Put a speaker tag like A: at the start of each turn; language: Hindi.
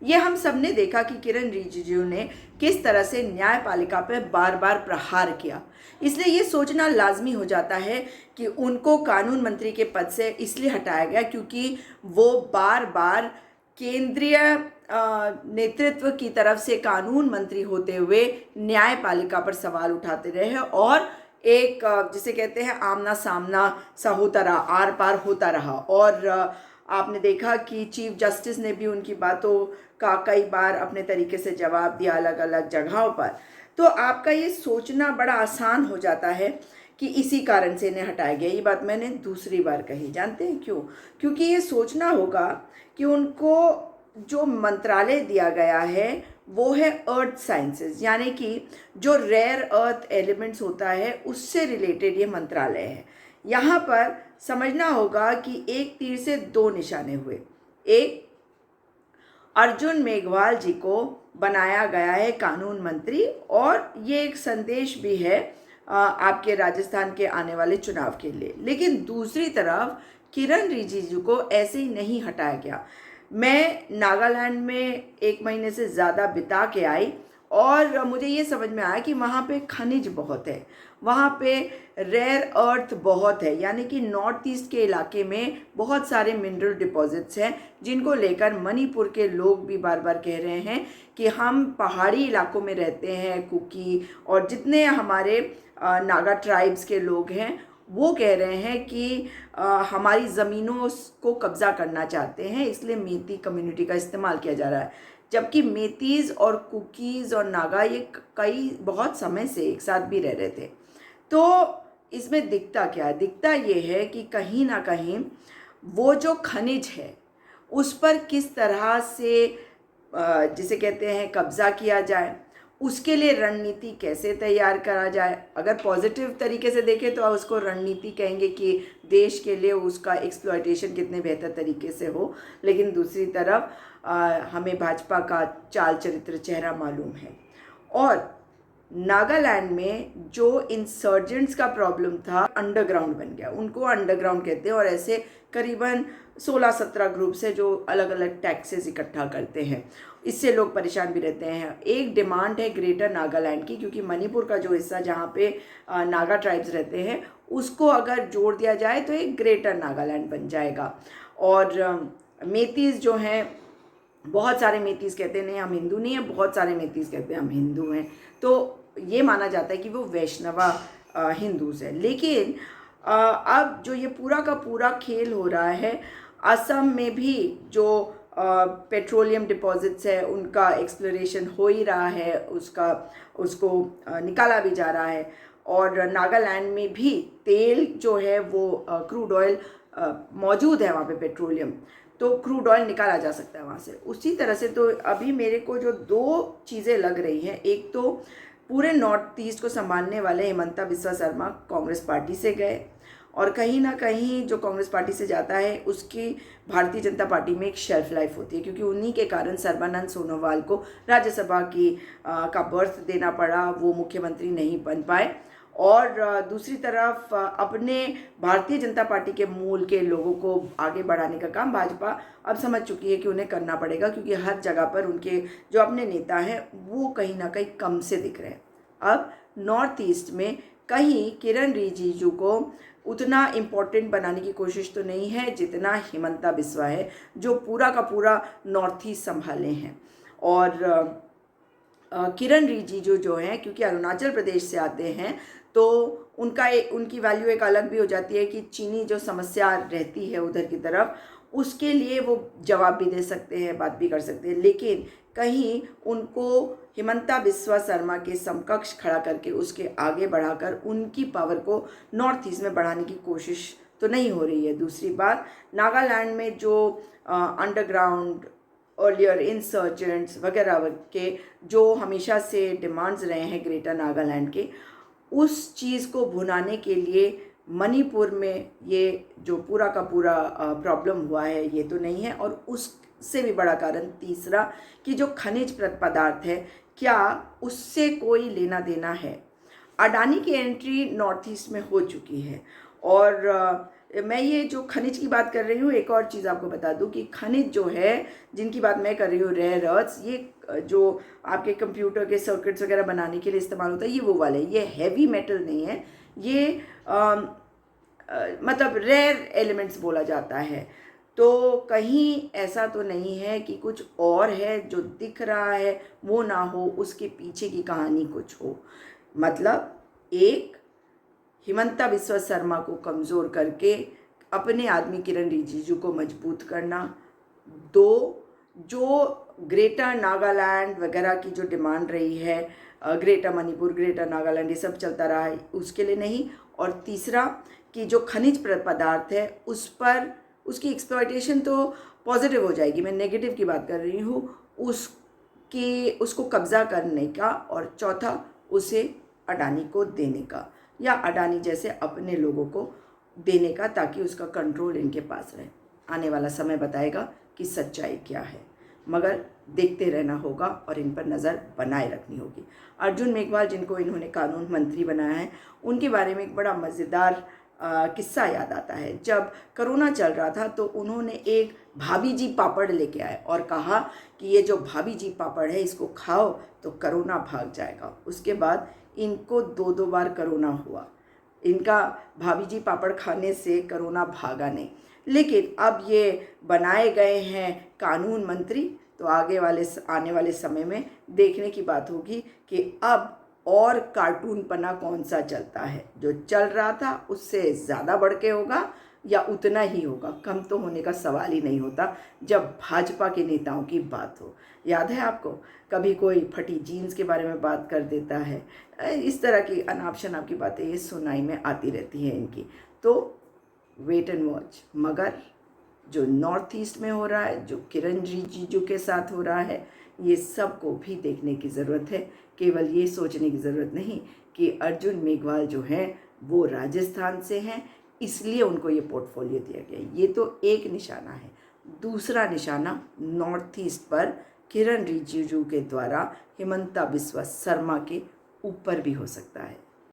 A: ये हम सब ने देखा कि किरण रिजिजू ने किस तरह से न्यायपालिका पर बार बार प्रहार किया। इसलिए ये सोचना लाजमी हो जाता है कि उनको कानून मंत्री के पद से इसलिए हटाया गया क्योंकि वो बार बार केंद्रीय नेतृत्व की तरफ से कानून मंत्री होते हुए न्यायपालिका पर सवाल उठाते रहे और एक जिसे कहते हैं आमना सामना सा होता रहा, आर पार होता रहा। और आपने देखा कि चीफ जस्टिस ने भी उनकी बातों का कई बार अपने तरीके से जवाब दिया अलग अलग जगहों पर। तो आपका ये सोचना बड़ा आसान हो जाता है कि इसी कारण से इन्हें हटाया गया। ये बात मैंने दूसरी बार कही। जानते हैं क्यों? क्योंकि ये सोचना होगा कि उनको जो मंत्रालय दिया गया है वो है अर्थ साइंसेज, यानी कि जो रेयर अर्थ एलिमेंट्स होता है उससे रिलेटेड ये मंत्रालय है। यहाँ पर समझना होगा कि एक तीर से दो निशाने हुए। एक, अर्जुन मेघवाल जी को बनाया गया है कानून मंत्री और ये एक संदेश भी है आपके राजस्थान के आने वाले चुनाव के लिए। लेकिन दूसरी तरफ किरण रिजिजू को ऐसे ही नहीं हटाया गया। मैं नागालैंड में 1 महीने से ज़्यादा बिता के आई और मुझे ये समझ में आया कि वहाँ पे खनिज बहुत है, वहाँ पे रेयर अर्थ बहुत है, यानी कि नॉर्थ ईस्ट के इलाके में बहुत सारे मिनरल डिपॉजिट्स हैं जिनको लेकर मणिपुर के लोग भी बार बार कह रहे हैं कि हम पहाड़ी इलाकों में रहते हैं। कुकी और जितने हमारे नागा ट्राइब्स के लोग हैं वो कह रहे हैं कि हमारी ज़मीनों को कब्ज़ा करना चाहते हैं, इसलिए मेती कम्युनिटी का इस्तेमाल किया जा रहा है। जबकि मेतीज़ और कुकीज़ और नागा ये बहुत समय से एक साथ भी रह रहे थे। तो इसमें दिखता क्या है? दिखता ये है कि कहीं ना कहीं वो जो खनिज है उस पर किस तरह से जिसे कहते हैं कब्ज़ा किया जाए, उसके लिए रणनीति कैसे तैयार करा जाए। अगर पॉजिटिव तरीके से देखें तो उसको रणनीति कहेंगे कि देश के लिए उसका एक्सप्लॉयटेशन कितने बेहतर तरीके से हो। लेकिन दूसरी तरफ हमें भाजपा का चाल चरित्र चेहरा मालूम है। और नागालैंड में जो इंसर्जेंट्स का प्रॉब्लम था अंडरग्राउंड बन गया, उनको अंडरग्राउंड कहते हैं। और ऐसे करीबन 16-17 ग्रुप्स है जो अलग अलग टैक्सेस इकट्ठा करते हैं, इससे लोग परेशान भी रहते हैं। एक डिमांड है ग्रेटर नागालैंड की, क्योंकि मणिपुर का जो हिस्सा जहाँ पे नागा ट्राइब्स रहते हैं उसको अगर जोड़ दिया जाए तो एक ग्रेटर नागालैंड बन जाएगा। और मेतीज़ जो हैं, बहुत सारे मेतीज़ कहते हैं नहीं हम हिंदू नहीं हैं, बहुत सारे मेतीज़ कहते हैं हम हिंदू हैं। तो ये माना जाता है कि वो वैष्णवा हिंदूज है। लेकिन अब जो ये पूरा का पूरा खेल हो रहा है, असम में भी जो पेट्रोलियम डिपॉजिट्स है उनका एक्सप्लोरेशन हो ही रहा है, उसको निकाला भी जा रहा है। और नागालैंड में भी तेल जो है वो क्रूड ऑयल मौजूद है, वहाँ पे पेट्रोलियम, तो क्रूड ऑयल निकाला जा सकता है वहाँ से। उसी तरह से तो अभी मेरे को जो दो चीज़ें लग रही हैं, एक तो पूरे नॉर्थ ईस्ट को संभालने वाले हिमंता बिस्वा शर्मा कांग्रेस पार्टी से गए और कहीं ना कहीं जो कांग्रेस पार्टी से जाता है उसकी भारतीय जनता पार्टी में एक शेल्फ लाइफ होती है, क्योंकि उन्हीं के कारण सर्बानंद सोनोवाल को राज्यसभा का बर्थ देना पड़ा, वो मुख्यमंत्री नहीं बन पाए। और दूसरी तरफ अपने भारतीय जनता पार्टी के मूल के लोगों को आगे बढ़ाने का काम भाजपा अब समझ चुकी है कि उन्हें करना पड़ेगा, क्योंकि हर जगह पर उनके जो अपने नेता हैं वो कहीं ना कहीं कम से दिख रहे हैं। अब नॉर्थ ईस्ट में कहीं किरण रिजिजू को उतना इम्पोर्टेंट बनाने की कोशिश तो नहीं है जितना हिमंता बिस्वा है, जो पूरा का पूरा नॉर्थ ईस्ट संभाले हैं। और किरण रिजिजू जो हैं, क्योंकि अरुणाचल प्रदेश से आते हैं, तो उनकी वैल्यू एक अलग भी हो जाती है कि चीनी जो समस्या रहती है उधर की तरफ, उसके लिए वो जवाब भी दे सकते हैं, बात भी कर सकते हैं। लेकिन कहीं उनको हिमंता बिस्वा शर्मा के समकक्ष खड़ा करके उसके आगे बढ़ाकर उनकी पावर को नॉर्थ ईस्ट में बढ़ाने की कोशिश तो नहीं हो रही है। दूसरी बात, नागालैंड में जो अंडरग्राउंड अर्लियर इंसर्जेंट्स वगैरह के जो हमेशा से डिमांड्स रहे हैं ग्रेटर नागालैंड के, उस चीज़ को भुनाने के लिए मणिपुर में ये जो पूरा का पूरा प्रॉब्लम हुआ है ये तो नहीं है। और उससे भी बड़ा कारण तीसरा कि जो खनिज पदार्थ है क्या उससे कोई लेना देना है। अडानी की एंट्री नॉर्थ ईस्ट में हो चुकी है और मैं ये जो खनिज की बात कर रही हूँ, एक और चीज़ आपको बता दूँ कि खनिज जो है जिनकी बात मैं कर रही हूँ, रेयर अर्थ्स, ये जो आपके कंप्यूटर के सर्किट्स वगैरह बनाने के लिए इस्तेमाल होता है, ये वो वाले, ये हैवी मेटल नहीं है, ये मतलब रेयर एलिमेंट्स बोला जाता है। तो कहीं ऐसा तो नहीं है कि कुछ और है, जो दिख रहा है वो ना हो, उसके पीछे की कहानी कुछ हो। मतलब एक, हिमंता बिस्वा शर्मा को कमज़ोर करके अपने आदमी किरण रिजिजू को मजबूत करना। दो, जो ग्रेटर नागालैंड वगैरह की जो डिमांड रही है, ग्रेटर मणिपुर, ग्रेटर नागालैंड, ये सब चलता रहा है, उसके लिए नहीं। और तीसरा कि जो खनिज पदार्थ है उस पर उसकी एक्सप्लॉयटेशन तो पॉजिटिव हो जाएगी, मैं नेगेटिव की बात कर रही हूँ, उसको कब्ज़ा करने का। और चौथा, उसे अडानी को देने का, या अडानी जैसे अपने लोगों को देने का, ताकि उसका कंट्रोल इनके पास रहे। आने वाला समय बताएगा कि सच्चाई क्या है, मगर देखते रहना होगा और इन पर नज़र बनाए रखनी होगी। अर्जुन मेघवाल, जिनको इन्होंने कानून मंत्री बनाया है, उनके बारे में एक बड़ा मज़ेदार किस्सा याद आता है। जब कोरोना चल रहा था तो उन्होंने एक भाभी जी पापड़ लेके आए और कहा कि ये जो भाभी जी पापड़ है इसको खाओ तो कोरोना भाग जाएगा। उसके बाद इनको 2 बार कोरोना हुआ। इनका भाभी जी पापड़ खाने से कोरोना भागा नहीं। लेकिन अब ये बनाए गए हैं कानून मंत्री, तो आने वाले समय में देखने की बात होगी कि अब और कार्टूनपना कौन सा चलता है। जो चल रहा था उससे ज़्यादा बढ़ के होगा या उतना ही होगा, कम तो होने का सवाल ही नहीं होता जब भाजपा के नेताओं की बात हो। याद है आपको, कभी कोई फटी जीन्स के बारे में बात कर देता है, इस तरह की अनाप शनाप की बातें ये सुनाई में आती रहती हैं इनकी। तो वेट एंड वॉच। मगर जो नॉर्थ ईस्ट में हो रहा है, जो किरण रिजिजू के साथ हो रहा है, ये सब को भी देखने की ज़रूरत है। केवल ये सोचने की ज़रूरत नहीं कि अर्जुन मेघवाल जो हैं वो राजस्थान से हैं, इसलिए उनको ये पोर्टफोलियो दिया गया। ये तो एक निशाना है। दूसरा निशाना नॉर्थ ईस्ट पर किरण रिजिजू के द्वारा हिमंता बिस्वा शर्मा के ऊपर भी हो सकता है।